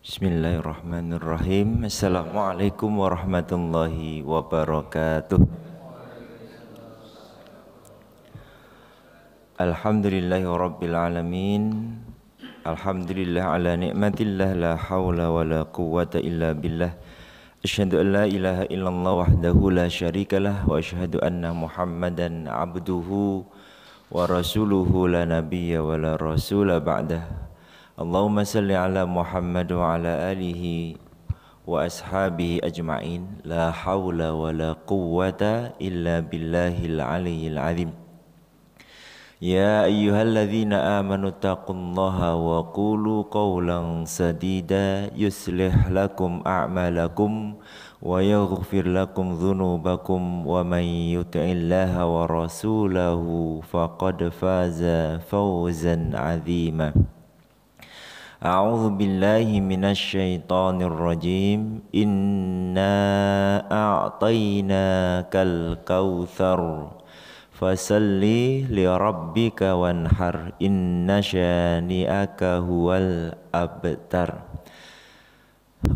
Bismillahirrahmanirrahim. Assalamualaikum warahmatullahi wabarakatuh. Alhamdulillahi rabbil alamin. Alhamdulillah ala ni'matillah la hawla wa la quwwata illa billah. Asyhadu an la ilaha illallah wahdahu la syarikalah wa asyhadu anna Muhammadan abduhu wa rasuluhu la nabiyya wa la rasula ba'dah. Allahumma salli ala Muhammad wa ala alihi wa ashabihi ajma'in. La hawla wa la quwwata illa billahil aliyyil azim. Ya ayyuhalladzina amanu taqullaha wa qulu qawlan sadida yuslih lakum a'malakum wa yaghfir lakum dhunubakum wa man yuti'illaha wa rasulahu faqad faza fawzan 'azima. A'udzu billahi minasy syaithanir rajim. Inna a'tainakal kautsar fasalli li rabbika wanhar inna syani'aka huwal abtar.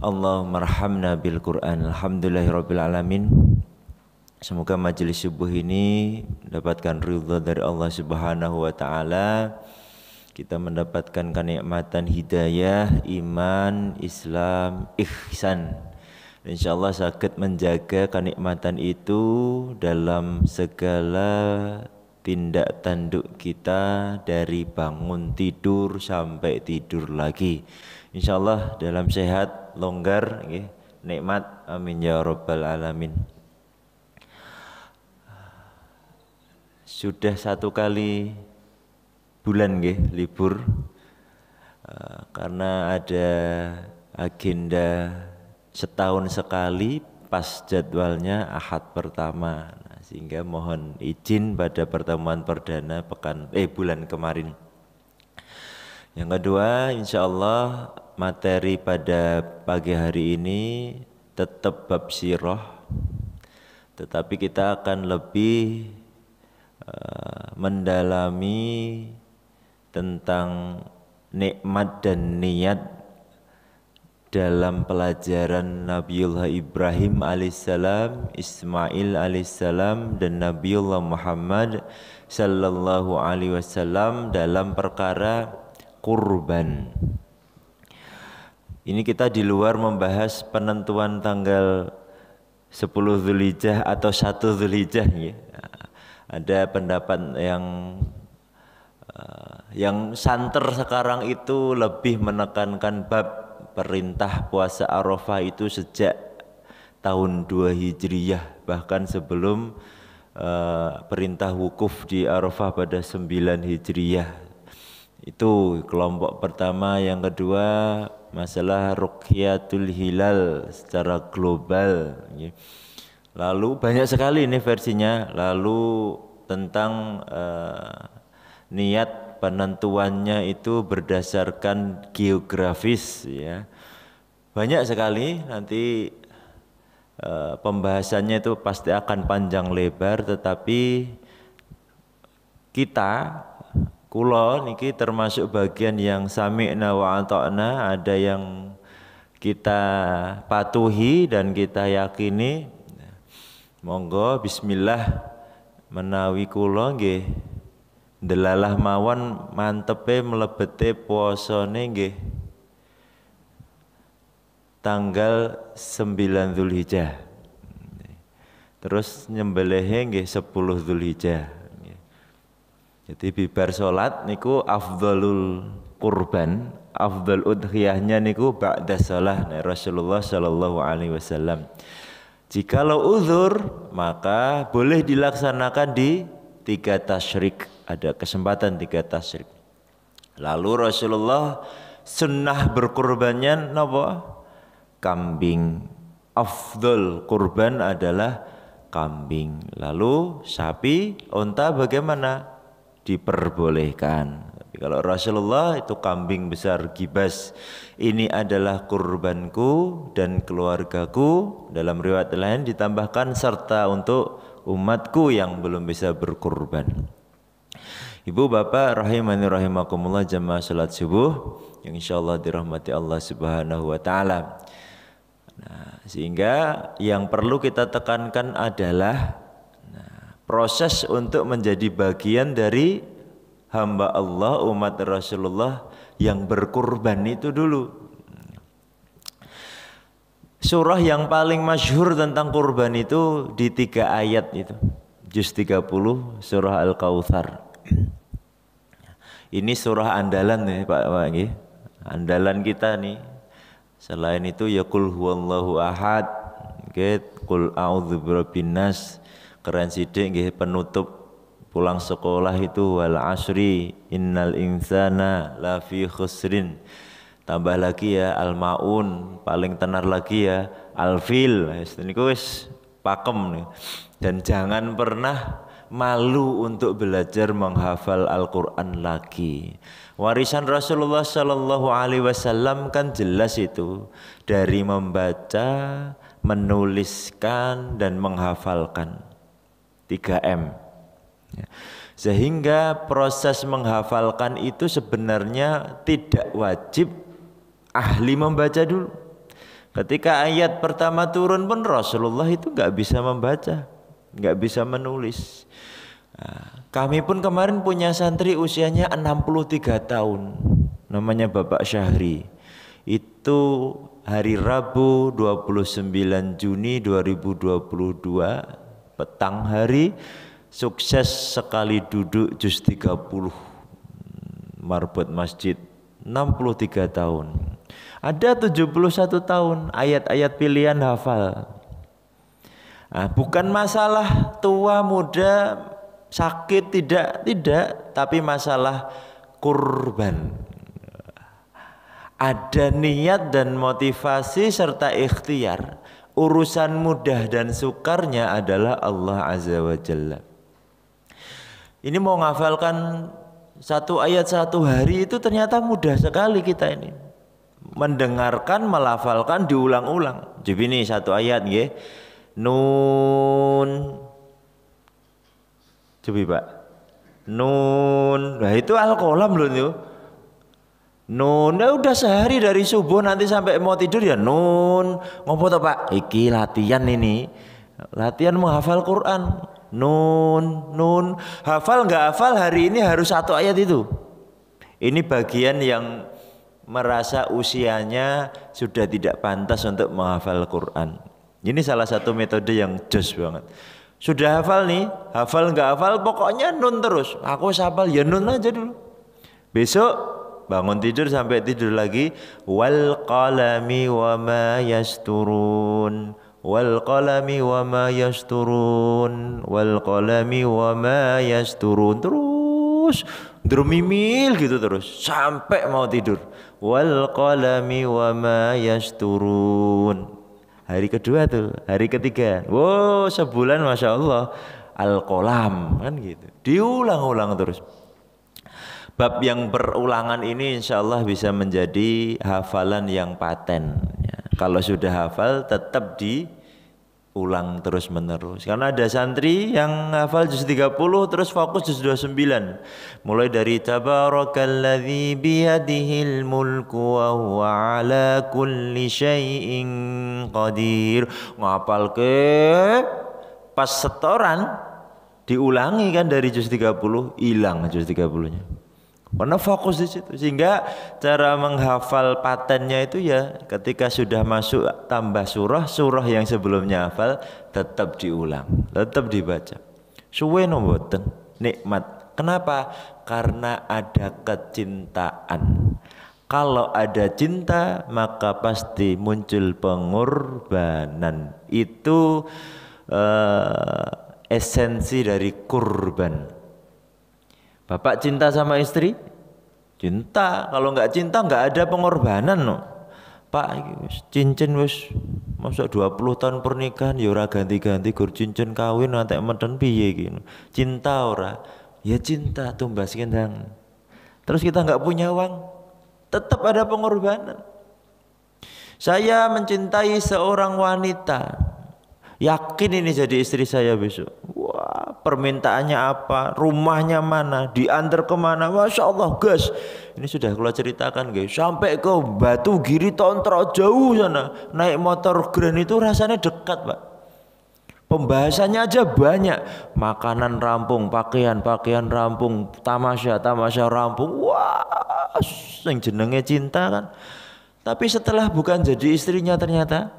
Allahumma arhamna bil Qur'an. Alhamdulillahirabbil alamin. Semoga majelis subuh ini mendapatkan ridha dari Allah Subhanahu wa taala. Kita mendapatkan kenikmatan hidayah, iman, Islam, ihsan. InsyaAllah sakit menjaga kenikmatan itu dalam segala tindak tanduk kita dari bangun tidur sampai tidur lagi. InsyaAllah dalam sehat, longgar, nikmat. Amin ya rabbal alamin. Sudah satu kali bulan libur karena ada agenda setahun sekali pas jadwalnya Ahad pertama. Sehingga mohon izin pada pertemuan perdana bulan kemarin. Yang kedua, insyaallah materi pada pagi hari ini tetap bab sirah, tetapi kita akan lebih mendalami tentang nikmat dan niat dalam pelajaran Nabiullah Ibrahim alaihissalam, Ismail alaihissalam, dan Nabiullah Muhammad sallallahu alaihi wasallam dalam perkara kurban. Ini kita di luar membahas penentuan tanggal 10 Dzulhijjah atau 1 Dzulhijjah ya. Ada pendapat yang santer sekarang itu lebih menekankan bab perintah puasa Arafah itu sejak tahun 2 Hijriyah, bahkan sebelum perintah wukuf di Arafah pada 9 Hijriyah. Itu kelompok pertama. Yang kedua, masalah ruqyatul hilal secara global. Lalu banyak sekali ini versinya. Lalu tentang niat penentuannya itu berdasarkan geografis ya. Banyak sekali, nanti pembahasannya itu pasti akan panjang lebar, tetapi kula niki termasuk bagian yang sami'na wa ata'na, ada yang kita patuhi dan kita yakini. Monggo bismillah menawi kula nggih ndelalah mawon mantepe mlebete puasane nggih tanggal 9 Dzulhijjah. Terus nyembelihe nggih 10 Dzulhijjah. Jadi bibar salat niku afdhalul kurban, afdhal udhiyahnya niku ba'da shalah Rasulullah sallallahu alaihi wasallam. Jikalau uzur maka boleh dilaksanakan di 3 tasyrik, ada kesempatan 3 tasyrik. Lalu Rasulullah sunnah berkurbannya napa? Kambing. Afdhal kurban adalah kambing. Lalu sapi, unta bagaimana? Diperbolehkan. Tapi kalau Rasulullah itu kambing besar gibas. Ini adalah kurbanku dan keluargaku. Dalam riwayat lain ditambahkan serta untuk umatku yang belum bisa berkurban. Ibu bapak rahimani rahimakumullah jamaah salat subuh yang insyaallah dirahmati Allah Subhanahu wa taala. Nah, sehingga yang perlu kita tekankan adalah proses untuk menjadi bagian dari hamba Allah umat Rasulullah yang berkurban itu dulu. Surah yang paling masyhur tentang kurban itu di 3 ayat itu. Juz 30 surah Al-Kautsar. Ini surah andalan nih Pak nggih. Andalan kita nih. Selain itu ya qul huwallahu ahad, nggih, qul a'udzu birabbin nas. Keren sithik nggih penutup pulang sekolah itu wal asri innal insana lafi khusrin. Tambah lagi ya al-maun, paling tenar lagi ya al-fil. Niku wis pakem nih. Dan jangan pernah malu untuk belajar menghafal Al-Qur'an lagi. Warisan Rasulullah sallallahu alaihi wasallam kan jelas itu dari membaca, menuliskan dan menghafalkan. 3M. Sehingga proses menghafalkan itu sebenarnya tidak wajib ahli membaca dulu. Ketika ayat pertama turun pun Rasulullah itu nggak bisa membaca, nggak bisa menulis. Nah, kami pun kemarin punya santri usianya 63 tahun, namanya Bapak Syahri. Itu hari Rabu 29 Juni 2022 petang hari sukses sekali duduk juz 30 marbot masjid 63 tahun. Ada 71 tahun ayat-ayat pilihan hafal. Nah, bukan masalah tua muda sakit tidak, tapi masalah kurban. Ada niat dan motivasi serta ikhtiar. Urusan mudah dan sukarnya adalah Allah Azza wa Jalla. Ini mau ngafalkan 1 ayat 1 hari itu ternyata mudah sekali kita ini. Mendengarkan, melafalkan, diulang-ulang. Jadi ini 1 ayat nggih. Nun. Coba Pak. Nun. Nah itu Al-Qalam loh itu. Nun. Nah, udah sehari dari subuh nanti sampai mau tidur ya nun. Ngopo toh Pak? Iki latihan ini. Latihan menghafal Quran. Nun. Hafal nggak hafal hari ini harus 1 ayat itu. Ini bagian yang merasa usianya sudah tidak pantas untuk menghafal Quran. Ini salah satu metode yang jos banget. Sudah hafal nih, hafal nggak hafal pokoknya nun terus. Aku hafal ya nun aja dulu. Besok bangun tidur sampai tidur lagi. Wal qalami wa ma yasturun. Wal qalami wa ma yasturun. Wal qalami wa ma yasturun. Terus dermimil gitu terus sampai mau tidur. Wal qalami wa ma yasturun. Hari kedua tuh, hari ketiga. Wow, sebulan Masya Allah. Al-Qalam kan gitu. Diulang-ulang terus. Bab yang berulangan ini insya Allah bisa menjadi hafalan yang paten ya. Kalau sudah hafal tetap diulang terus menerus. Karena ada santri yang hafal juz 30 terus fokus juz 29. Mulai dari tabarakalladzi biyadihil mulku wa huwa ala kulli syai'in qadir. Ngapal ke pas setoran diulangi kan dari juz 30 hilang juz 30-nya. Karena fokus di situ sehingga cara menghafal patennya itu ya ketika sudah masuk tambah surah yang sebelumnya hafal tetap diulang, tetap dibaca. Suwe mboten nikmat. Kenapa? Karena ada kecintaan. Kalau ada cinta maka pasti muncul pengorbanan. Itu esensi dari kurban. Bapak cinta sama istri? Cinta. Kalau nggak cinta nggak ada pengorbanan no. Pak cincin wis masa 20 tahun pernikahan ya ora ganti-ganti gur cincin kawin nanti meden piye gitu. Cinta ora? Ya cinta tumbas kendang. Terus kita nggak punya uang, tetap ada pengorbanan. Saya mencintai seorang wanita. Yakin ini jadi istri saya besok. Wah, permintaannya apa, rumahnya mana, diantar kemana. Masya Allah guys, ini sudah kalau ceritakan guys, sampai ke Batu Giri Tontro jauh sana, naik motor Grand itu rasanya dekat Pak. Pembahasannya aja banyak, makanan rampung, pakaian rampung, tamasya rampung. Wah, yang jenenge cinta kan. Tapi setelah bukan jadi istrinya ternyata,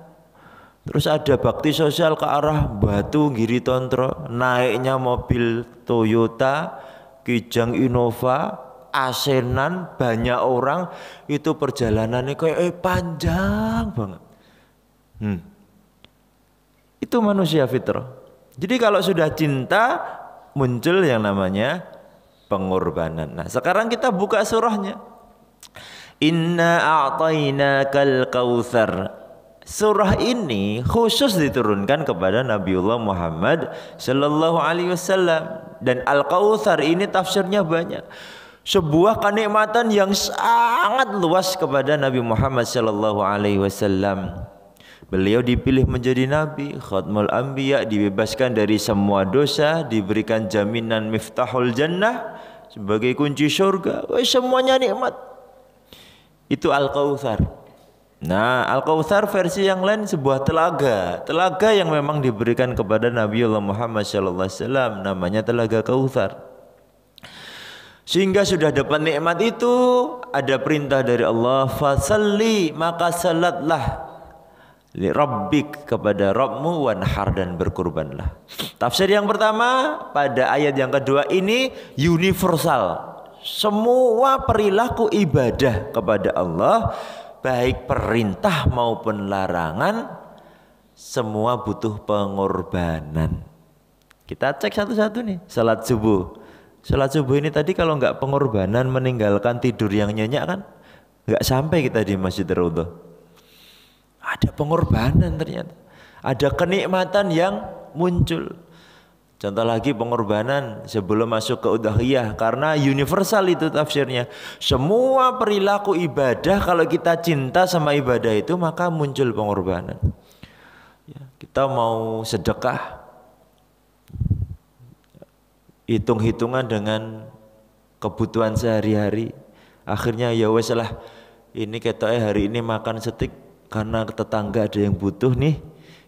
terus ada bakti sosial ke arah Batu Giri Tontro, naiknya mobil Toyota, Kijang Innova, Asenan, banyak orang, itu perjalanannya kayak panjang banget. Itu manusia fitrah. Jadi kalau sudah cinta muncul yang namanya pengorbanan. Nah, sekarang kita buka surahnya. Inna a'tainakal kautsar. Surah ini khusus diturunkan kepada Nabiullah Muhammad sallallahu alaihi wasallam, dan Al-Kautsar ini tafsirnya banyak. Sebuah kenikmatan yang sangat luas kepada Nabi Muhammad sallallahu alaihi wasallam. Beliau dipilih menjadi nabi, khatmul anbiya, dibebaskan dari semua dosa, diberikan jaminan miftahul jannah sebagai kunci surga. Semuanya nikmat. Itu Al-Kautsar. Nah, Al-Kautsar versi yang lain sebuah telaga yang memang diberikan kepada Nabiullah Muhammad SAW, namanya telaga Kautsar. Sehingga sudah dapat nikmat itu, ada perintah dari Allah, fasalli, maka salatlah li rabbik, kepada Rabbmu, wanhar, dan berkurbanlah. Tafsir yang pertama pada ayat yang kedua ini universal. Semua perilaku ibadah kepada Allah, baik perintah maupun larangan, semua butuh pengorbanan. Kita cek satu-satu nih. Salat subuh ini tadi kalau nggak pengorbanan, meninggalkan tidur yang nyenyak kan nggak sampai kita di Masjid Raudhah. Ada pengorbanan ternyata, ada kenikmatan yang muncul. Contoh lagi pengorbanan sebelum masuk ke udhiyah, karena universal itu tafsirnya. Semua perilaku ibadah kalau kita cinta sama ibadah itu maka muncul pengorbanan. Ya, kita mau sedekah, hitung-hitungan dengan kebutuhan sehari-hari. Akhirnya ya wes lah, ini ketoknya hari ini makan steak karena tetangga ada yang butuh nih.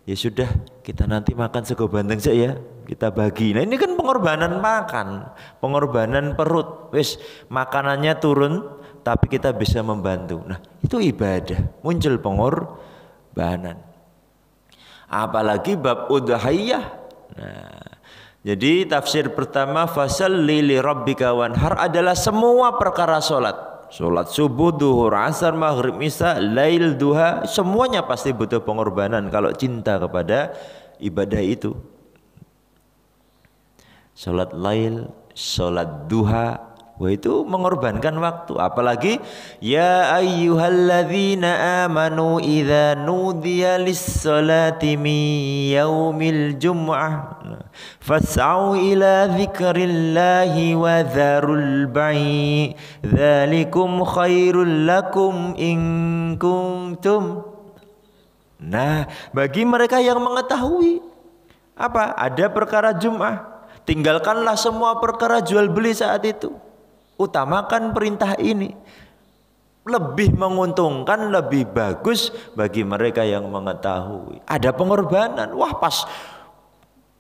Ya sudah, kita nanti makan sego bandeng saja, kita bagi. Nah ini kan pengorbanan makan, pengorbanan perut. Wes makanannya turun, tapi kita bisa membantu. Nah itu ibadah, muncul pengorbanan. Apalagi bab udhiyah. Nah, jadi tafsir pertama fasalli li rabbika wanhar adalah semua perkara solat. Sholat subuh, duhur, asar, maghrib, isya, lail, duha, semuanya pasti butuh pengorbanan kalau cinta kepada ibadah itu. Sholat lail, sholat duha, wah itu mengorbankan waktu. Apalagi ya ayyuhalladzina amanu idza nudiya lis-salati min yaumil jum'ah fas'au ila dzikrillahi wa dzarul bai' dzalikum khairul lakum in kuntum. Nah, bagi mereka yang mengetahui apa? Ada perkara Jum'ah, tinggalkanlah semua perkara jual beli saat itu. Utamakan perintah ini, lebih menguntungkan, lebih bagus bagi mereka yang mengetahui. Ada pengorbanan. Wah pas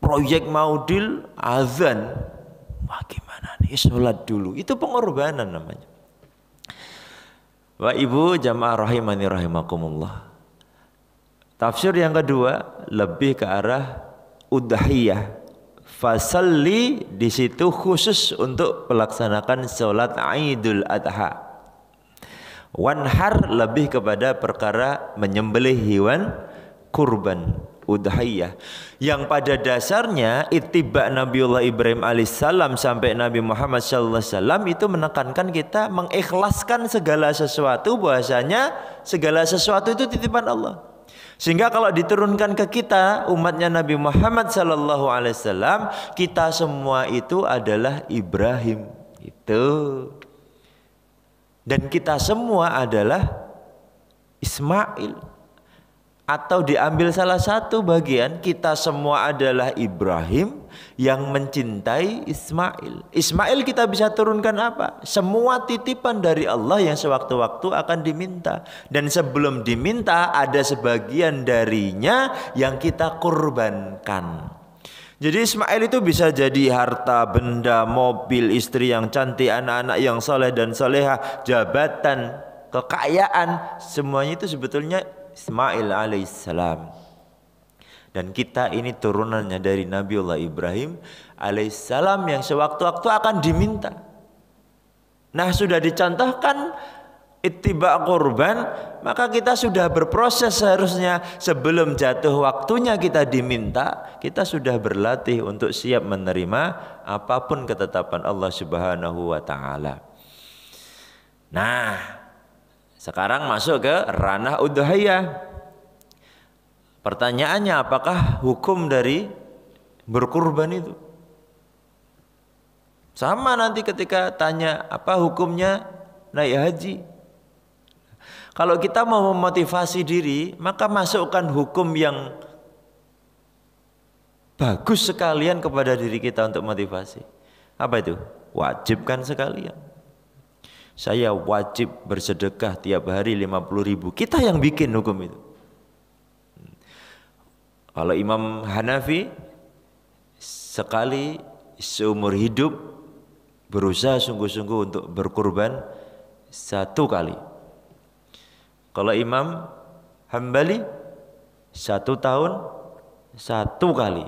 proyek mau deal azan, wah gimana nih, sholat dulu. Itu pengorbanan namanya. Wah ibu jamaah rahimani rahimakumullah. Tafsir yang kedua lebih ke arah udhiyah. Fasalli di situ khusus untuk melaksanakan sholat Idul Adha. Wanhar lebih kepada perkara menyembelih hewan kurban, udhiyah, yang pada dasarnya ittiba Nabiullah Ibrahim alaihissalam sampai Nabi Muhammad sallallahu alaihi wasallam itu menekankan kita mengikhlaskan segala sesuatu, bahwasanya segala sesuatu itu titipan Allah. Sehingga kalau diturunkan ke kita umatnya Nabi Muhammad sallallahu alaihi wasallam, kita semua itu adalah Ibrahim itu. Dan kita semua adalah Ismail. Atau diambil salah satu bagian, kita semua adalah Ibrahim yang mencintai Ismail. Ismail kita bisa turunkan apa? Semua titipan dari Allah yang sewaktu-waktu akan diminta. Dan sebelum diminta ada sebagian darinya yang kita kurbankan. Jadi Ismail itu bisa jadi harta, benda, mobil, istri yang cantik, anak-anak yang soleh dan soleha, jabatan, kekayaan. Semuanya itu sebetulnya Ismail alaihissalam. Dan kita ini turunannya dari Nabiullah Ibrahim alaihissalam yang sewaktu-waktu akan diminta. Nah, sudah dicontohkan ittiba kurban, maka kita sudah berproses seharusnya sebelum jatuh waktunya kita diminta, kita sudah berlatih untuk siap menerima apapun ketetapan Allah Subhanahu wa taala. Nah, sekarang masuk ke ranah udhiyah. Pertanyaannya, apakah hukum dari berkurban itu? Sama nanti ketika tanya apa hukumnya naik haji. Kalau kita mau memotivasi diri, maka masukkan hukum yang bagus sekalian kepada diri kita untuk motivasi. Apa itu? Wajibkan sekalian. Saya wajib bersedekah tiap hari 50.000. Kita yang bikin hukum itu. Kalau Imam Hanafi sekali seumur hidup berusaha sungguh-sungguh untuk berkurban 1 kali. Kalau Imam Hambali 1 tahun 1 kali.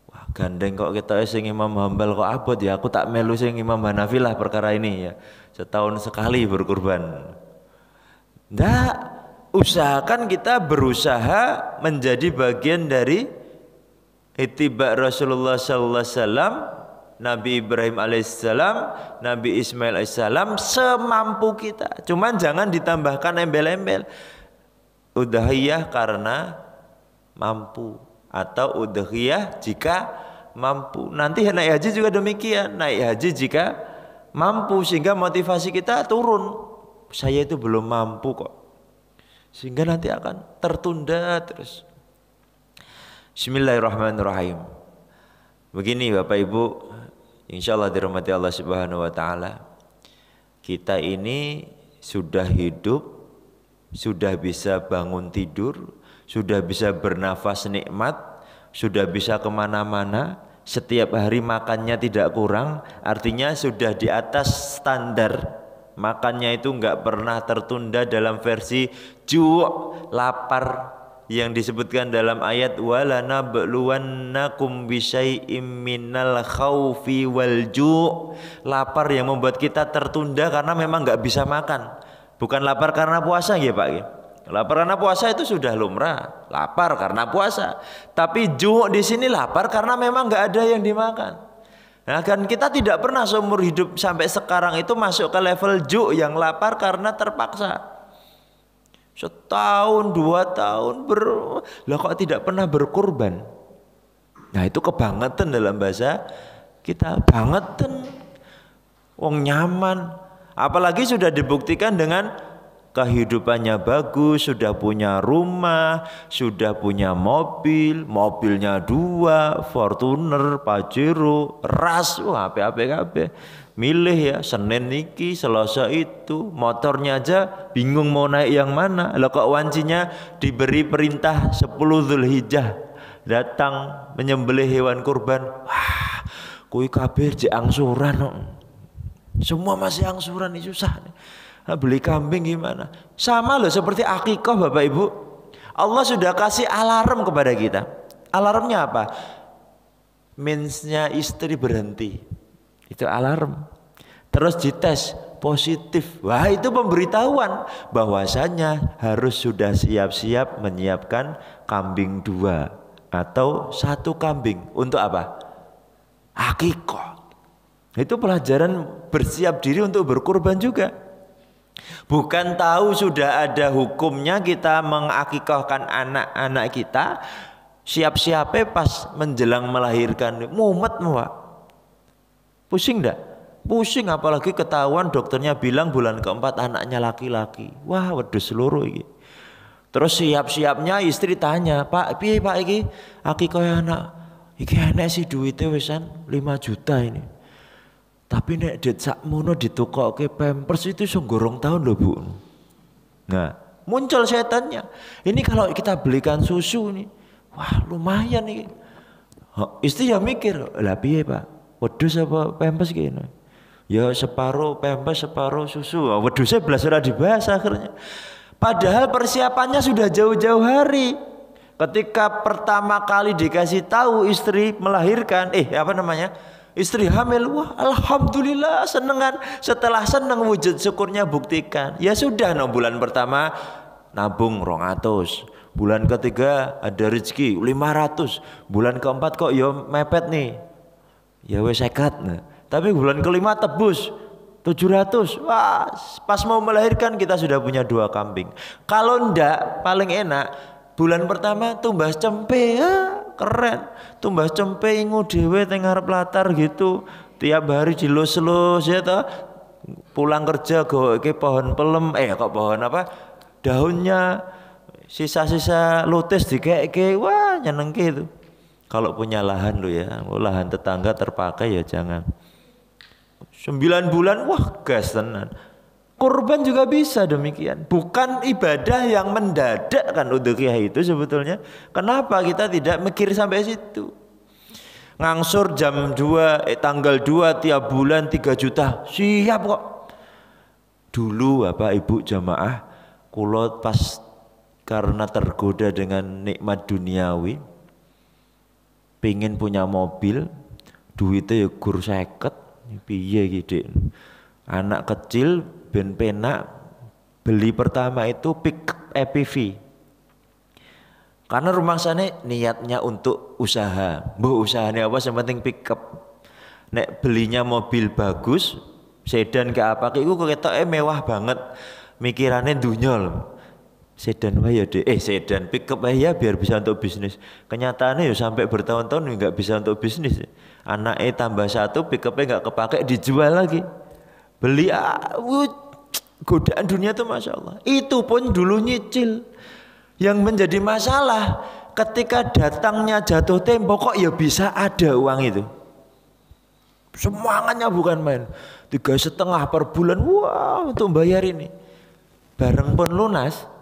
Wah, gandeng kok kita sing Imam Hambal kok abot ya. Aku tak melu sing Imam Hanafi lah perkara ini ya. Setahun sekali berkurban. Nggak, usahakan kita berusaha menjadi bagian dari ittiba Rasulullah sallallahu alaihi wasallam, Nabi Ibrahim alaihissalam, Nabi Ismail alaihissalam semampu kita. Cuman jangan ditambahkan embel-embel. Udhiyah karena mampu atau udhiyah jika mampu. Nanti naik haji juga demikian. Naik haji jika mampu, sehingga motivasi kita turun. Saya itu belum mampu kok. Sehingga nanti akan tertunda terus. Bismillahirrahmanirrahim. Begini Bapak Ibu, insyaallah dirahmati Allah Subhanahu wa taala. Kita ini sudah hidup, sudah bisa bangun tidur, sudah bisa bernafas nikmat, sudah bisa kemana-mana, setiap hari makannya tidak kurang, artinya sudah di atas standar. Makannya itu enggak pernah tertunda dalam versi ju' lapar yang disebutkan dalam ayat walana bluwannakum bisyai'im minal khaufi wal ju'. Lapar yang membuat kita tertunda karena memang enggak bisa makan. Bukan lapar karena puasa ya Pak. Lapar karena puasa itu sudah lumrah, lapar karena puasa. Tapi ju' di sini lapar karena memang enggak ada yang dimakan. Nah, kan kita tidak pernah seumur hidup sampai sekarang itu masuk ke level ju' yang lapar karena terpaksa. Setahun, 2 tahun lah kok tidak pernah berkurban. Nah, itu kebangetan dalam bahasa kita, bangetan. Wong nyaman, apalagi sudah dibuktikan dengan kehidupannya bagus, sudah punya rumah, sudah punya mobil, mobilnya 2, Fortuner, Pajero, Ras, wah apa-apa. Milih ya, Senin niki, Selasa itu, motornya aja bingung mau naik yang mana. Lah kok wancinya diberi perintah 10 Zulhijjah datang menyembelih hewan kurban. Wah, kuwi kabeh jek angsuran. Semua masih angsuran, ini susah nih. Beli kambing gimana? Sama loh seperti akikah Bapak Ibu. Allah sudah kasih alarm kepada kita. Alarmnya apa? Mensnya istri berhenti. Itu alarm. Terus dites positif. Wah, itu pemberitahuan bahwasanya harus sudah siap-siap menyiapkan kambing 2 atau 1 kambing. Untuk apa? Akikah. Itu pelajaran bersiap diri untuk berkurban juga. Bukan tahu sudah ada hukumnya kita mengakikahkan anak-anak kita, siap-siapnya pas menjelang melahirkan mumet Pak. Pusing enggak? Pusing, apalagi ketahuan dokternya bilang bulan keempat anaknya laki-laki. Wah, wedhus seluruh ini. Terus siap-siapnya istri tanya, "Pak, piye Pak iki? Akikoh anak. Iki enek sih duitnya wisan 5 juta ini. Tapi nek det sakmono ditukokke Pampers itu songgorong tahun loh Bu." Nah, muncul setannya. Ini kalau kita belikan susu nih, wah lumayan nih. Istri ya mikir, "Lah piye Pak? Wedhus apa Pampers gini?" Ya separuh Pampers, separuh susu. Wedhusnya belas ora dibahas akhirnya. Padahal persiapannya sudah jauh-jauh hari. Ketika pertama kali dikasih tahu istri melahirkan, istri hamil, wah alhamdulillah senengan. Setelah seneng wujud syukurnya buktikan. Ya sudah, bulan pertama nabung 200. Bulan ketiga ada rezeki 500. Bulan keempat kok ya mepet nih. Ya wes sekat. Nah. Tapi bulan kelima tebus 700. Wah, pas mau melahirkan kita sudah punya 2 kambing. Kalau ndak paling enak bulan pertama tumbas cempe, keren. Tumbas cempe ingu dhewe teng ngarep latar gitu. Tiap hari dilus-lus ya toh. Pulang kerja goke pohon pelem, daunnya sisa-sisa lotus dikeke, wah nyenengke itu. Kalau punya lahan lo ya, lahan tetangga terpakai ya jangan. 9 bulan, wah gas tenan. Kurban juga bisa demikian. Bukan ibadah yang mendadak kan udhiyah itu sebetulnya. Kenapa kita tidak mikir sampai situ? Ngangsur jam 2, tanggal 2 tiap bulan 3 juta. Siap kok. Dulu Bapak Ibu jamaah, kula pas karena tergoda dengan nikmat duniawi, pengen punya mobil, duitnya ya gur 50, piye gitu. Anak kecil ben penak, beli pertama itu pick EPV. Karena rumah sana niatnya untuk usaha, usahanya apa, yang penting pick up. Nek belinya mobil bagus, sedan ke apa, itu ketoknya mewah banget, mikirannya dunyol. Sedan wae ya sedan pick up ya biar bisa untuk bisnis. Kenyataannya ya sampai bertahun-tahun nggak bisa untuk bisnis. Anaknya tambah 1, pick upnya nggak kepake, dijual lagi. Beli godaan dunia tuh masya Allah. Itu pun dulu nyicil. Yang menjadi masalah ketika datangnya jatuh tempo kok ya bisa ada uang itu. Semangatnya bukan main. 3,5 per bulan, wah untuk bayar ini. Bareng pun lunas.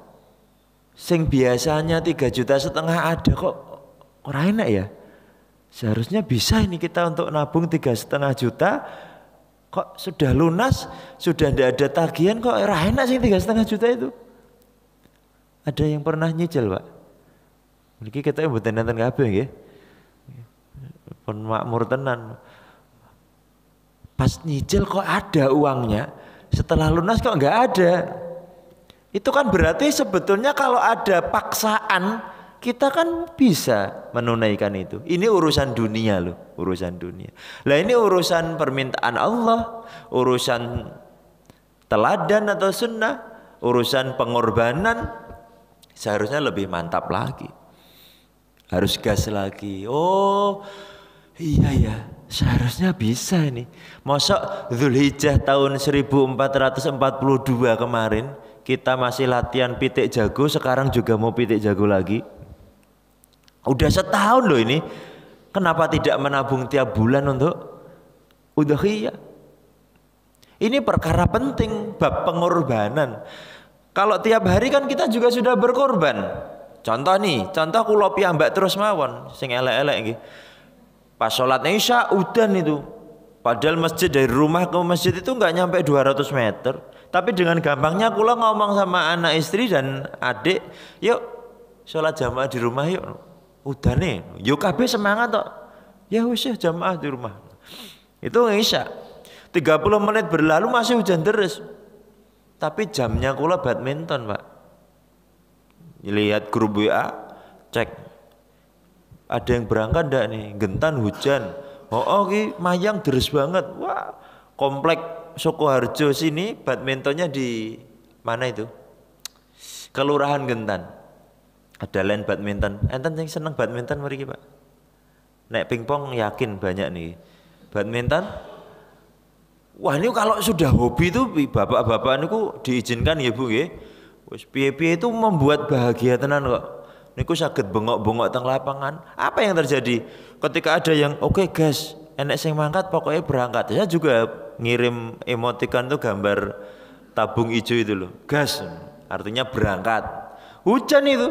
Sing biasanya 3,5 juta ada kok ora enak ya. Seharusnya bisa ini kita untuk nabung 3,5 juta. Kok sudah lunas, sudah tidak ada tagihan, kok ora enak sih 3,5 juta itu. Ada yang pernah nyicil Pak? Niki kita mboten nenten kabeh nggih. Pun makmur tenan. Pas nyicil kok ada uangnya, setelah lunas kok nggak ada. Itu kan berarti sebetulnya kalau ada paksaan, kita kan bisa menunaikan itu. Ini urusan dunia loh, urusan dunia. Lah ini urusan permintaan Allah, urusan teladan atau sunnah, urusan pengorbanan, seharusnya lebih mantap lagi. Harus gas lagi. Oh iya ya, seharusnya bisa ini. Masa Dzulhijjah tahun 1442 kemarin kita masih latihan pitik jago, sekarang juga mau pitik jago lagi. Udah setahun loh ini. Kenapa tidak menabung tiap bulan untuk udhiyah? Ini perkara penting, bab pengorbanan. Kalau tiap hari kan kita juga sudah berkorban. Contoh kula piyambak terus mawon sing elek-elek nggih. Pas sholat Isya udan itu. Padahal masjid dari rumah ke masjid itu nggak nyampe 200 meter. Tapi dengan gampangnya kula ngomong sama anak istri dan adik, yuk sholat jamaah di rumah yuk. Udah nih, yuk kabeh semangat tok. Ya wis jamaah di rumah. Itu Isya. 30 menit berlalu masih hujan deras. Tapi jamnya kula badminton Pak. Lihat grup WA, cek. Ada yang berangkat ndak nih? Gentan hujan. Ki mayang deres banget. Wah, komplek Sukoharjo sini badmintonnya di mana itu? Kelurahan Gentan. Ada lain badminton. Enten yang seneng badminton mriki Pak. Nek pingpong yakin banyak nih. Badminton. Wah ini kalau sudah hobi itu bapak-bapak niku diizinkan ya Bu nggih. Wis piye-piye itu membuat bahagia tenan kok. Niku saged bengok-bengok teng lapangan. Apa yang terjadi? Ketika ada yang oke gas, enek sing mangkat pokoknya berangkat. Saya juga ngirim emoticon tuh gambar tabung hijau itu loh. Gas, artinya berangkat. Hujan itu.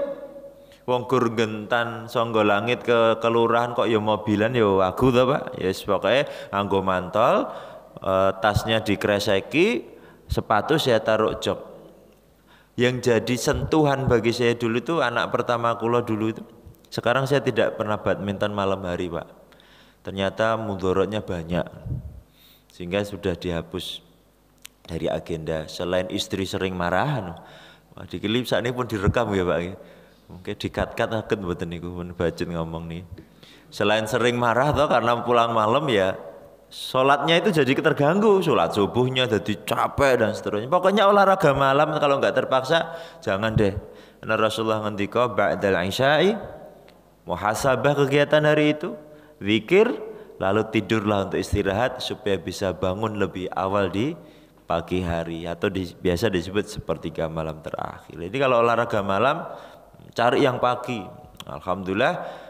Wong gur gentan sangga langit ke kelurahan kok ya mobilan ya aku to Pak. Ya yes, pokoknya nganggo mantol, tasnya dikreseki, sepatu saya taruh jok. Yang jadi sentuhan bagi saya dulu itu anak pertama kula dulu itu. Sekarang saya tidak pernah badminton malam hari Pak. Ternyata mudorotnya banyak. Sehingga sudah dihapus dari agenda. Selain istri sering marah, di klip saat ini pun direkam ya Pak. Mungkin dikat-kat akan mboten niku pun budget ngomong nih. Selain sering marah toh karena pulang malam ya sholatnya itu jadi terganggu, sholat subuhnya jadi capek dan seterusnya. Pokoknya olahraga malam kalau nggak terpaksa jangan deh. Karena Rasulullah ngendika ba'dal isya'i muhasabah kegiatan hari itu, zikir, lalu tidurlah untuk istirahat supaya bisa bangun lebih awal di pagi hari atau biasa disebut sepertiga malam terakhir. Jadi kalau olahraga malam cari yang pagi. Alhamdulillah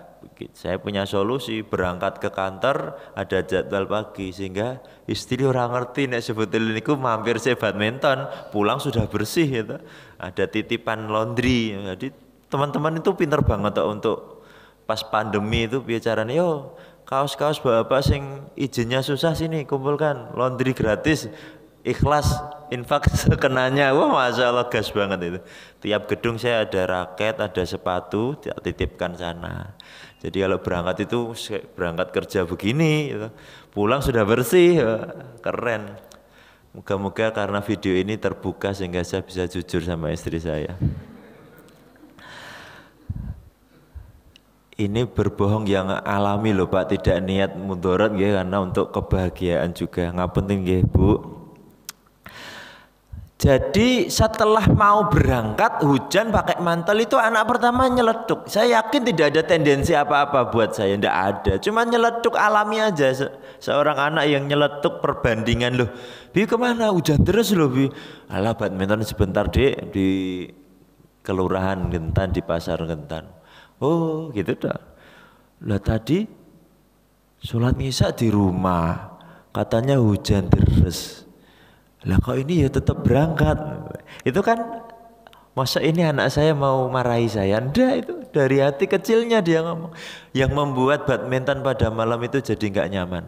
saya punya solusi, berangkat ke kantor ada jadwal pagi sehingga istri orang ngerti nek sebetulnya niku mampir saya badminton, pulang sudah bersih gitu. Ada titipan laundry. Jadi teman-teman itu pinter banget untuk pas pandemi itu bicaranya, yo kaos-kaos bapak sing izinnya susah sini kumpulkan, laundry gratis, ikhlas infak sekenanya. Wah masya Allah gas banget itu. Tiap gedung saya ada raket, ada sepatu, titipkan sana. Jadi kalau berangkat itu berangkat kerja begini, gitu. Pulang sudah bersih, keren. Moga-moga karena video ini terbuka sehingga saya bisa jujur sama istri saya. Ini berbohong yang alami loh Pak, tidak niat mudarat ya, karena untuk kebahagiaan juga. Ngapunten nggih Bu. Jadi setelah mau berangkat hujan pakai mantel itu anak pertama nyeletuk. Saya yakin tidak ada tendensi apa-apa buat saya, tidak ada. Cuma nyeletuk alami aja. Seorang anak yang nyeletuk perbandingan loh. Bi kemana? Hujan terus loh Bi. Alah badminton sebentar Dek di kelurahan Gentan, di pasar Gentan. Oh gitu dah. Lah tadi sholat isya di rumah. Katanya hujan terus. Lah kok ini ya tetap berangkat. Itu kan masa ini anak saya mau marahi saya? Ndak, itu dari hati kecilnya dia ngomong. Yang membuat badminton pada malam itu jadi nggak nyaman.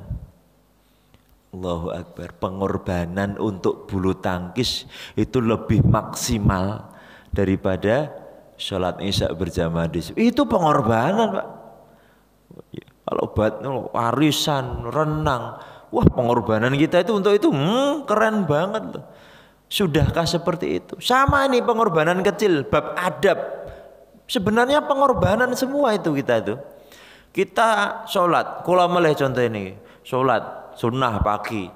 Allahu Akbar. Pengorbanan untuk bulu tangkis itu lebih maksimal daripada sholat isya berjamaah di situ. Itu pengorbanan Pak. Kalau warisan, renang, wah pengorbanan kita itu untuk itu keren banget loh. Sudahkah seperti itu? Sama nih pengorbanan kecil, bab adab. Sebenarnya pengorbanan semua itu kita itu. Kita sholat, kula meleh contoh ini, sholat sunnah pagi,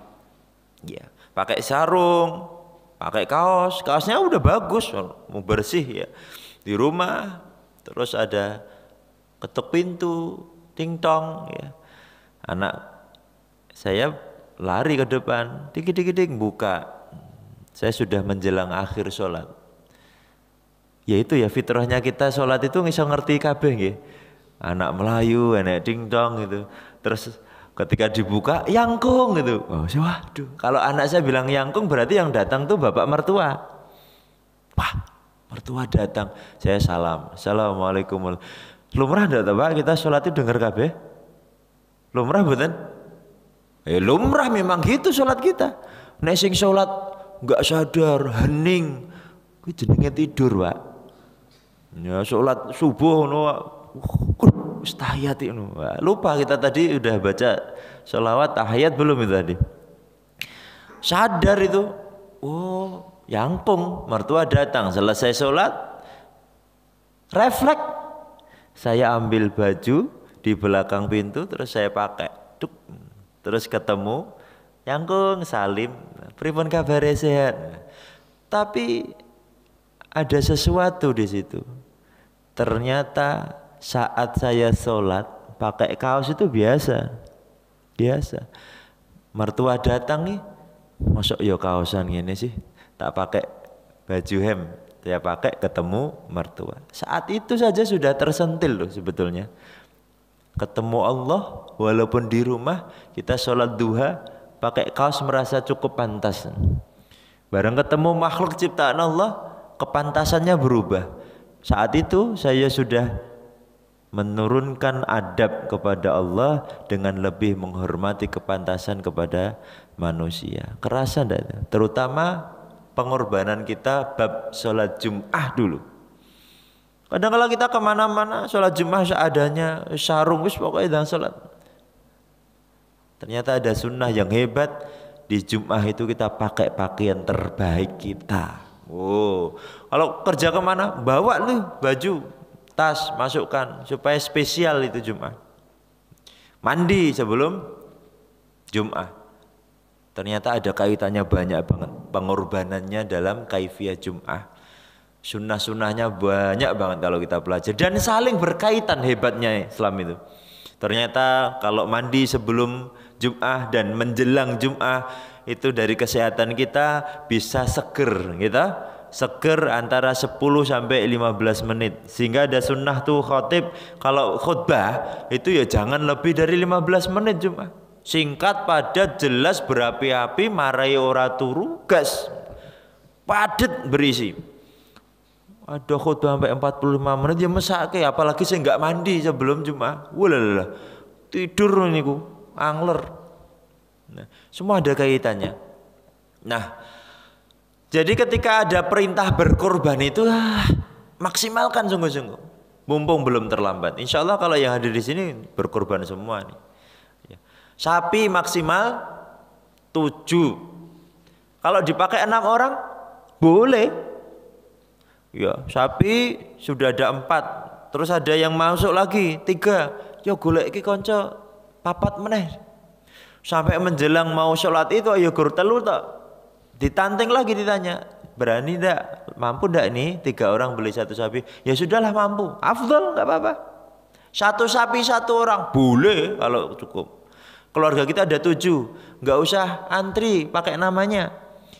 ya pakai sarung, pakai kaos, kaosnya udah bagus, mau bersih ya. Di rumah, terus ada ketuk pintu, ting tong, ya. Anak saya lari ke depan, dikit-dikit buka. Saya sudah menjelang akhir sholat. Ya itu ya fitrahnya kita sholat itu bisa ngerti kabeh nggih. Anak Melayu, anak dingdong gitu. Terus ketika dibuka yangkung gitu. Oh, waduh. Kalau anak saya bilang yangkung berarti yang datang tuh bapak mertua. Wah, mertua datang. Saya salam. Assalamualaikum. Lumrah ndak Pak kita sholat itu dengar kabeh? Lumrah betul? Lumrah memang gitu sholat kita. Nek sing sholat nggak sadar, hening, kuwi jenenge tidur Pak. Ya sholat subuh wis tahiyat itu. Lupa kita tadi udah baca sholawat tahiyat belum itu tadi. Sadar itu, oh yangkung, mertua datang. Selesai sholat, refleks, saya ambil baju di belakang pintu terus saya pakai. Duk. Terus ketemu, yangkung salim, pripun kabare sehat. Tapi ada sesuatu di situ. Ternyata saat saya sholat pakai kaos itu biasa. Mertua datang nih, masuk yo kaosan gini sih, tak pakai baju hem. Saya pakai ketemu mertua. Saat itu saja sudah tersentil loh sebetulnya. Ketemu Allah walaupun di rumah kita sholat duha pakai kaos merasa cukup pantas. Barang ketemu makhluk ciptaan Allah, kepantasannya berubah. Saat itu saya sudah menurunkan adab kepada Allah dengan lebih menghormati kepantasan kepada manusia. Kerasa enggak? Terutama pengorbanan kita bab sholat Jum'ah dulu. Kadang kala kita kemana-mana sholat Jum'ah seadanya, sarung wis pokoknya dan sholat. Ternyata ada sunnah yang hebat. Di Jum'ah itu kita pakai pakaian terbaik kita. Oh, kalau kerja kemana bawa lu baju, tas masukkan supaya spesial itu Jum'ah. Mandi sebelum Jum'ah. Ternyata ada kaitannya banyak banget. Pengorbanannya dalam kaifiyah Jum'ah. Sunnah-sunnahnya banyak banget kalau kita pelajari. Dan saling berkaitan hebatnya Islam itu. Ternyata kalau mandi sebelum Jum'ah dan menjelang Jum'ah itu dari kesehatan kita bisa seger kita. Seger antara 10 sampai 15 menit. Sehingga ada sunnah tuh khotib kalau khutbah itu ya jangan lebih dari 15 menit Jum'ah. Singkat, padat, jelas, berapi-api, marai ora turu, gas. Padat berisi. Ada khutbah sampai 45 menit ya mesake, apalagi saya enggak mandi sebelum Jum'ah. Walah, tidur niku, angler. Nah, semua ada kaitannya. Nah, jadi ketika ada perintah berkorban itu maksimalkan sungguh-sungguh. Mumpung belum terlambat. Insya Allah kalau yang hadir di sini berkorban semua nih. Sapi maksimal 7. Kalau dipakai 6 orang boleh. Ya, sapi sudah ada 4. Terus ada yang masuk lagi 3. Yo golek iki kanca 4 meneh. Sampai menjelang mau sholat itu ayo gur telu tok. Ditanting lagi ditanya, berani ndak? Mampu ndak ini 3 orang beli 1 sapi? Ya sudahlah mampu. Afdal enggak apa-apa. 1 sapi 1 orang boleh kalau cukup. Keluarga kita ada 7, enggak usah antri pakai namanya.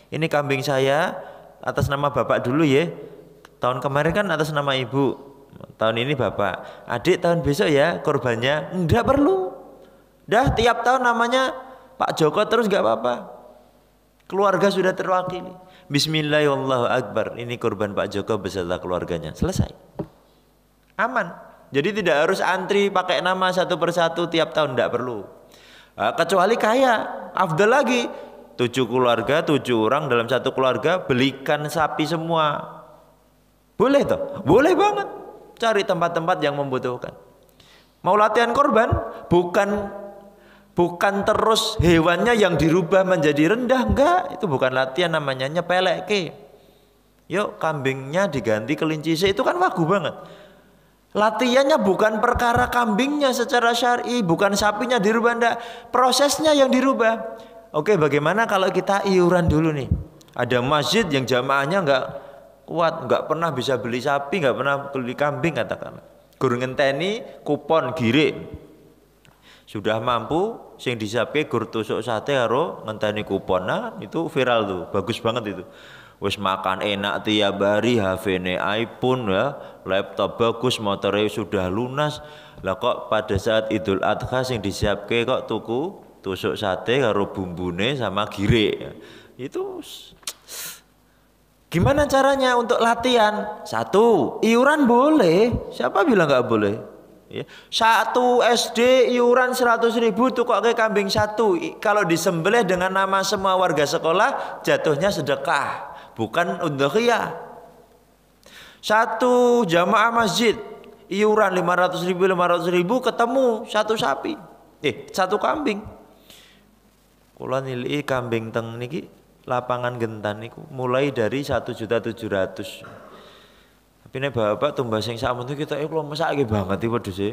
Ini kambing saya atas nama bapak dulu ya. Tahun kemarin kan atas nama ibu, tahun ini bapak. Adik tahun besok ya korbannya. Enggak perlu. Dah tiap tahun namanya Pak Joko terus enggak apa-apa. Keluarga sudah terwakili. Bismillahirrahmanirrahim. Ini korban Pak Joko beserta keluarganya. Selesai. Aman. Jadi tidak harus antri pakai nama satu persatu tiap tahun, enggak perlu. Kecuali kaya, afdal lagi. 7 keluarga, 7 orang dalam satu keluarga belikan sapi semua. Boleh toh? Boleh banget. Cari tempat-tempat yang membutuhkan. Mau latihan korban? Bukan terus hewannya yang dirubah menjadi rendah, enggak. Itu bukan latihan, namanya nyepeleke. Yuk kambingnya diganti kelinci, itu kan wagu banget. Latihannya bukan perkara kambingnya secara syar'i, bukan sapinya dirubah, enggak. Prosesnya yang dirubah. Oke, bagaimana kalau kita iuran dulu nih? Ada masjid yang jamaahnya enggak kuat, enggak pernah bisa beli sapi, enggak pernah beli kambing katakanlah. Guru ngenteni kupon girik. Sudah mampu sing disiapke gur tusuk sate karo ngenteni kupon. Nah, itu viral tuh, bagus banget itu. Wis makan enak tiap hari, HP-ne iPhone ya, laptop bagus, motornya sudah lunas. Lah kok pada saat Idul Adha sing disiapke kok tuku tusuk sate karo bumbune sama girik. Itu gimana caranya untuk latihan? 1, iuran boleh. Siapa bilang nggak boleh? Ya. 1 SD iuran 100.000 tuh kok kayak kambing 1. Kalau disembelih dengan nama semua warga sekolah, jatuhnya sedekah, bukan udhiyah. 1 jamaah masjid iuran 500.000 ketemu 1 sapi, 1 kambing. Kula nilai kambing teng niki lapangan gentan niku mulai dari 1.700.000. Tapi nek bapak tumbas sing sakmono kita kula mesake banget iki wedhuse.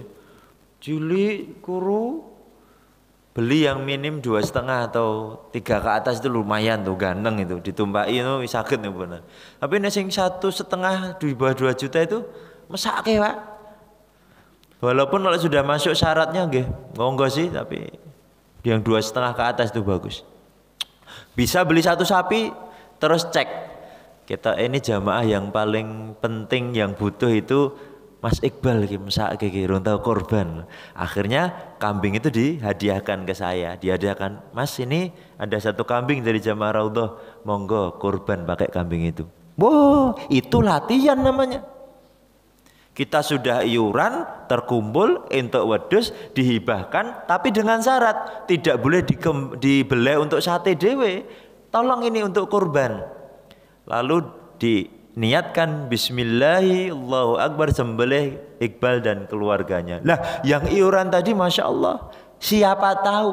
Cilik kuru beli yang minim 2,5 atau 3 ke atas itu lumayan tuh, ganteng itu ditumpaki itu saged nih bener. Tapi nek sing 1,5 di bawah 2 juta itu mesake, Pak. Walaupun kalau sudah masuk syaratnya nggih, monggo sih, tapi yang 2,5 ke atas itu bagus. Bisa beli 1 sapi terus cek Kita ini jamaah yang paling penting yang butuh itu Mas Iqbal iki mesake iki rung tau kurban. Akhirnya kambing itu dihadiahkan ke saya. Dihadiahkan, "Mas, ini ada satu kambing dari jamaah Raudhah. Monggo kurban pakai kambing itu." Wow, itu latihan namanya. Kita sudah iuran, terkumpul untuk wedhus dihibahkan, tapi dengan syarat tidak boleh dibeleh untuk sate dewe. Tolong ini untuk kurban. Lalu diniatkan bismillahi Allahu Akbar, sembelih Iqbal dan keluarganya. Lah yang iuran tadi Masya Allah, siapa tahu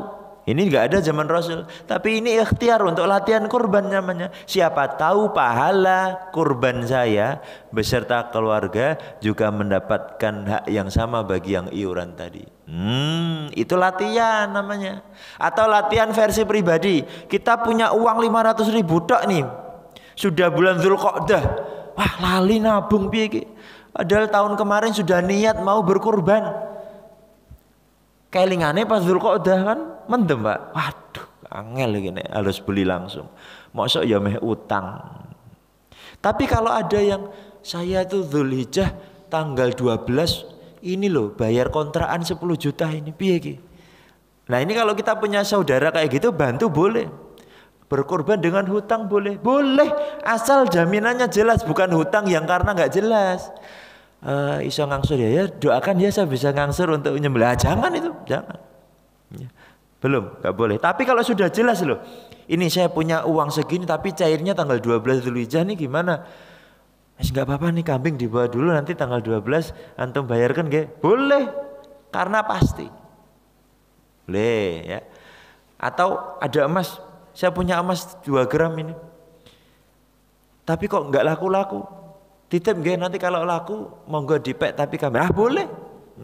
ini nggak ada zaman Rasul, tapi ini ikhtiar untuk latihan kurban namanya. Siapa tahu pahala kurban saya beserta keluarga juga mendapatkan hak yang sama bagi yang iuran tadi. Itu latihan namanya. Atau latihan versi pribadi. Kita punya uang 500.000 tok nih. Sudah bulan Dzulqa'dah. Wah, lali nabung piye iki? Padahal tahun kemarin sudah niat mau berkurban. Kelingane pas Dzulqa'dah kan mendem, Pak. Waduh, angel gini harus beli langsung. Mosok ya meh utang. Tapi kalau ada yang saya tuh Dzulhijjah tanggal 12 ini loh bayar kontrakan 10 juta ini piye iki? Nah, ini kalau kita punya saudara kayak gitu bantu boleh. Berkorban dengan hutang boleh. Boleh asal jaminannya jelas, bukan hutang yang karena nggak jelas. Iso ngangsur ya, doakan ya saya bisa ngangsur untuk menyembelih. Jangan itu, jangan. Ya. Belum, nggak boleh. Tapi kalau sudah jelas loh, ini saya punya uang segini tapi cairnya tanggal 12 Dzulhijjah nih gimana? Nggak apa-apa nih, kambing dibawa dulu, nanti tanggal 12 antum bayarkan nggih? Boleh, karena pasti. Boleh ya. Atau ada emas, saya punya emas 2 gram ini. Tapi kok nggak laku-laku? Titip nggih, nanti kalau laku monggo dipek tapi kambing. Boleh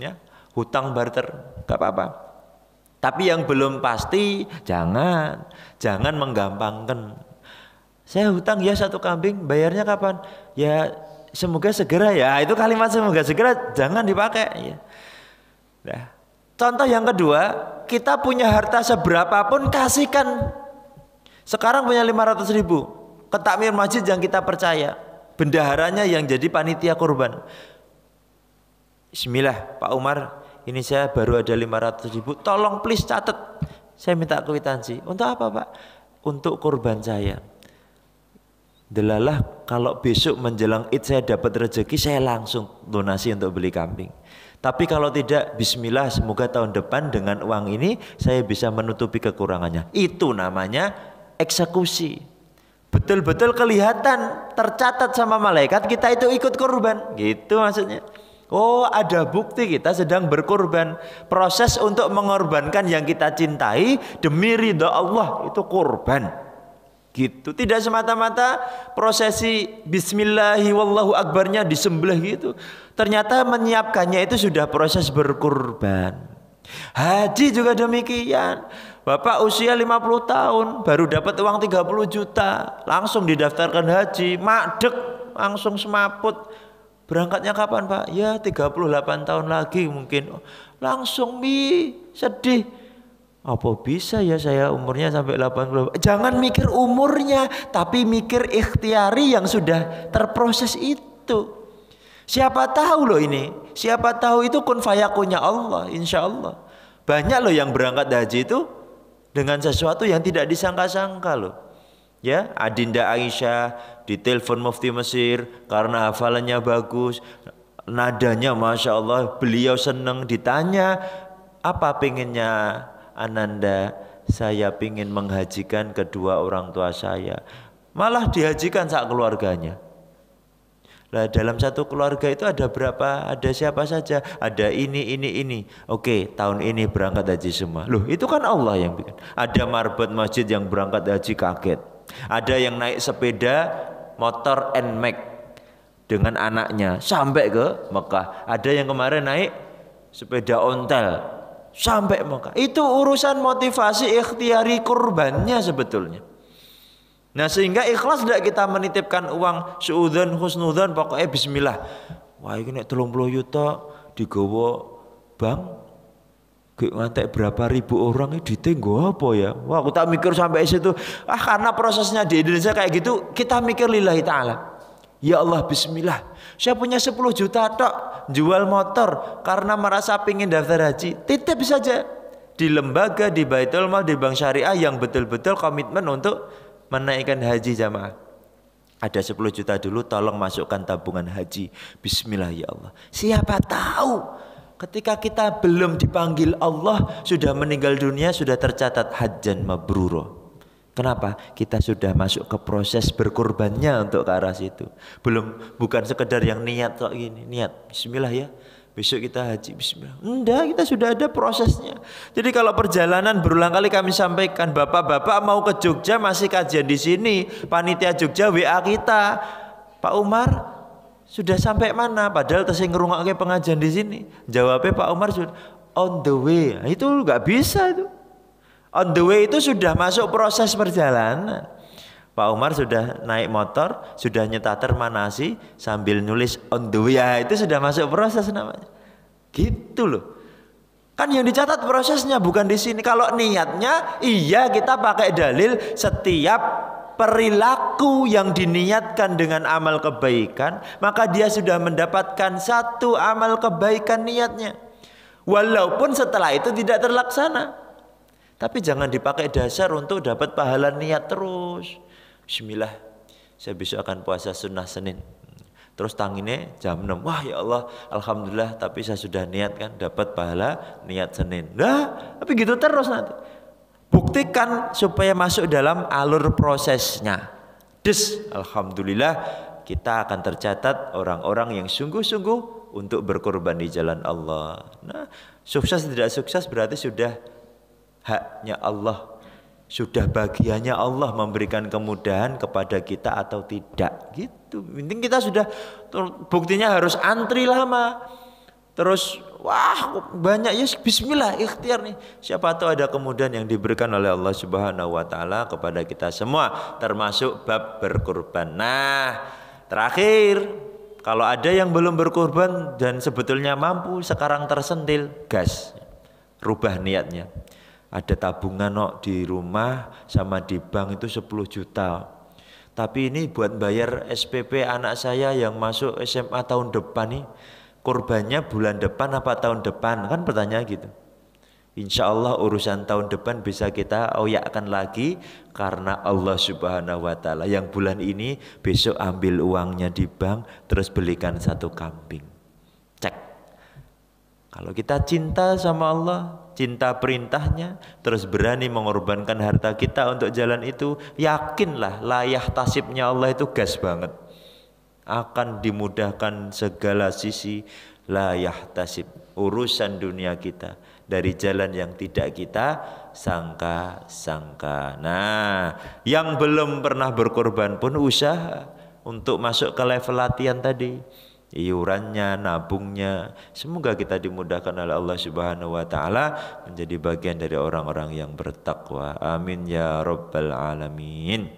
ya. Hutang barter nggak apa-apa. Tapi yang belum pasti jangan menggampangkan. Saya hutang ya 1 kambing, bayarnya kapan? Ya semoga segera ya. Itu kalimat semoga segera jangan dipakai ya. Nah, contoh yang kedua, kita punya harta seberapapun kasihkan. Sekarang punya 500.000 ke takmir masjid yang kita percaya, bendaharanya yang jadi panitia kurban. Bismillah, Pak Umar, ini saya baru ada 500.000, tolong please catat, saya minta kwitansi. Untuk apa Pak? Untuk kurban saya. Delalah kalau besok menjelang Id saya dapat rezeki, saya langsung donasi untuk beli kambing. Tapi kalau tidak, bismillah, semoga tahun depan dengan uang ini saya bisa menutupi kekurangannya. Itu namanya eksekusi. Betul-betul kelihatan, tercatat sama malaikat kita itu ikut kurban. Gitu maksudnya. Oh, ada bukti kita sedang berkurban. Proses untuk mengorbankan yang kita cintai demi ridha Allah itu kurban. Gitu. Tidak semata-mata prosesi bismillahi wallahu akbarnya disembelih gitu. Ternyata menyiapkannya itu sudah proses berkurban. Haji juga demikian. Bapak usia 50 tahun baru dapat uang 30 juta, langsung didaftarkan haji, madeg, langsung semaput. Berangkatnya kapan Pak? Ya 38 tahun lagi mungkin. Langsung sedih. Apa bisa ya saya umurnya sampai 80? Jangan mikir umurnya, tapi mikir ikhtiari yang sudah terproses itu. Siapa tahu loh ini, siapa tahu itu kun fayakunnya Allah, insya Allah. Banyak loh yang berangkat haji itu dengan sesuatu yang tidak disangka-sangka loh. Ya, Adinda Aisyah ditelepon Mufti Mesir karena hafalannya bagus, nadanya Masya Allah, beliau senang. Ditanya, apa pengennya Ananda? Saya pingin menghajikan kedua orang tua saya. Malah dihajikan sak keluarganya. Nah, dalam satu keluarga itu ada berapa? Ada siapa saja? Ada ini. Oke, tahun ini berangkat haji semua. Loh, itu kan Allah yang bikin. Ada marbot masjid yang berangkat haji kaget. Ada yang naik sepeda motor NMAX dengan anaknya sampai ke Mekah. Ada yang kemarin naik sepeda ontel sampai Mekah. Itu urusan motivasi ikhtiari kurbannya sebetulnya. Nah, sehingga ikhlas tidak kita menitipkan uang suudzon husnudzon pokoknya bismillah. Wah, ini nek 30 juta digawa bank ngantek berapa ribu orang ini ditenggo apa ya? Wah, aku tak mikir sampai situ. Karena prosesnya di Indonesia kayak gitu, kita mikir lillahi ta'ala. Ya Allah, bismillah. Saya punya 10 juta tok, jual motor karena merasa pingin daftar haji. Titip saja di lembaga, di Baitul Mal, di bank syariah yang betul-betul komitmen untuk menaikkan haji jamaah. Ada 10 juta dulu, tolong masukkan tabungan haji. Bismillah ya Allah. Siapa tahu ketika kita belum dipanggil Allah, sudah meninggal dunia, sudah tercatat hajjan mabruro. Kenapa? Kita sudah masuk ke proses berkorbannya untuk ke arah situ. Bukan sekedar yang niat kok gini, niat bismillah ya, besok kita haji bismillah. Enggak, kita sudah ada prosesnya. Jadi kalau perjalanan berulang kali kami sampaikan, bapak-bapak mau ke Jogja masih kajian di sini, panitia Jogja WA kita, Pak Umar sudah sampai mana? Padahal tesih ngerungokke pengajian di sini. Jawabnya Pak Umar sudah on the way. Nah, itu nggak bisa itu. On the way itu sudah masuk proses perjalanan. Pak Umar sudah naik motor, sudah nyetater manasi sambil nulis on the way. Ya, itu sudah masuk proses namanya. Gitu loh. Kan yang dicatat prosesnya bukan di sini. Kalau niatnya iya kita pakai dalil setiap perilaku yang diniatkan dengan amal kebaikan, maka dia sudah mendapatkan satu amal kebaikan niatnya. Walaupun setelah itu tidak terlaksana. Tapi jangan dipakai dasar untuk dapat pahala niat terus. Bismillah, saya besok akan puasa sunnah Senin. Terus tanginnya jam 6. Wah ya Allah, alhamdulillah, tapi saya sudah niat kan dapat pahala niat Senin. Nah, tapi gitu terus nanti. Buktikan supaya masuk dalam alur prosesnya. Alhamdulillah kita akan tercatat orang-orang yang sungguh-sungguh untuk berkorban di jalan Allah. Nah, sukses tidak sukses berarti sudah haknya Allah, sudah bagiannya Allah memberikan kemudahan kepada kita atau tidak gitu. Penting kita sudah, buktinya harus antri lama. Terus wah banyak ya, bismillah ikhtiar nih. Siapa tahu ada kemudahan yang diberikan oleh Allah Subhanahu wa taala kepada kita semua, termasuk bab berkorban. Nah, terakhir, kalau ada yang belum berkorban dan sebetulnya mampu, sekarang tersentil, gas. Rubah niatnya. Ada tabungan di rumah sama di bank itu 10 juta. Tapi ini buat bayar SPP anak saya yang masuk SMA tahun depan nih. Korbannya bulan depan apa tahun depan? Kan pertanyaan gitu. Insya Allah urusan tahun depan bisa kita oyakkan lagi. Karena Allah Subhanahu wa ta'ala yang bulan ini besok ambil uangnya di bank, terus belikan 1 kambing. Cek. Kalau kita cinta sama Allah, cinta perintahnya, terus berani mengorbankan harta kita untuk jalan itu, yakinlah layah tasibnya Allah itu gas banget. Akan dimudahkan segala sisi layah tasib urusan dunia kita dari jalan yang tidak kita sangka-sangka. Nah, yang belum pernah berkorban pun usaha untuk masuk ke level latihan tadi. Iurannya, nabungnya, semoga kita dimudahkan oleh Allah Subhanahu wa taala menjadi bagian dari orang-orang yang bertakwa. Amin ya rabbal alamin.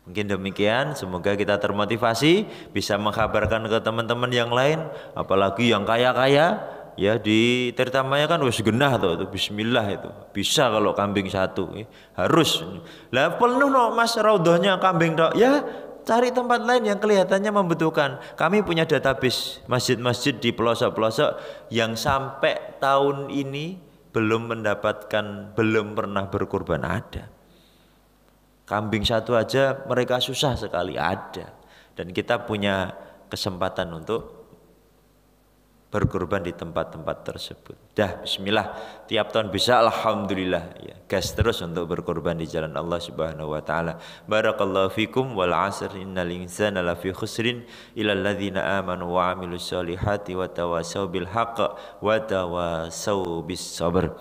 Mungkin demikian, semoga kita termotivasi bisa mengkabarkan ke teman-teman yang lain, apalagi yang kaya-kaya ya, di Tirtamaya kan wis genah tuh, bismillah itu. Bisa kalau kambing 1 harus. Lah penuh Mas raudhahnya kambing tok. Ya, cari tempat lain yang kelihatannya membutuhkan. Kami punya database masjid-masjid di pelosok-pelosok yang sampai tahun ini belum pernah berkorban, ada. Kambing 1 aja mereka susah sekali, ada. Dan kita punya kesempatan untuk berkorban di tempat-tempat tersebut. Dah, bismillah. Tiap tahun bisa, alhamdulillah. Ya, gas terus untuk berkorban di jalan Allah Subhanahu wa taala. Barakallahu fikum wal 'asr innal insana lafi khusrin illal ladzina amanu wa 'amilus solihati wa tawassaw bil haqq wa tawassaw bis sabr.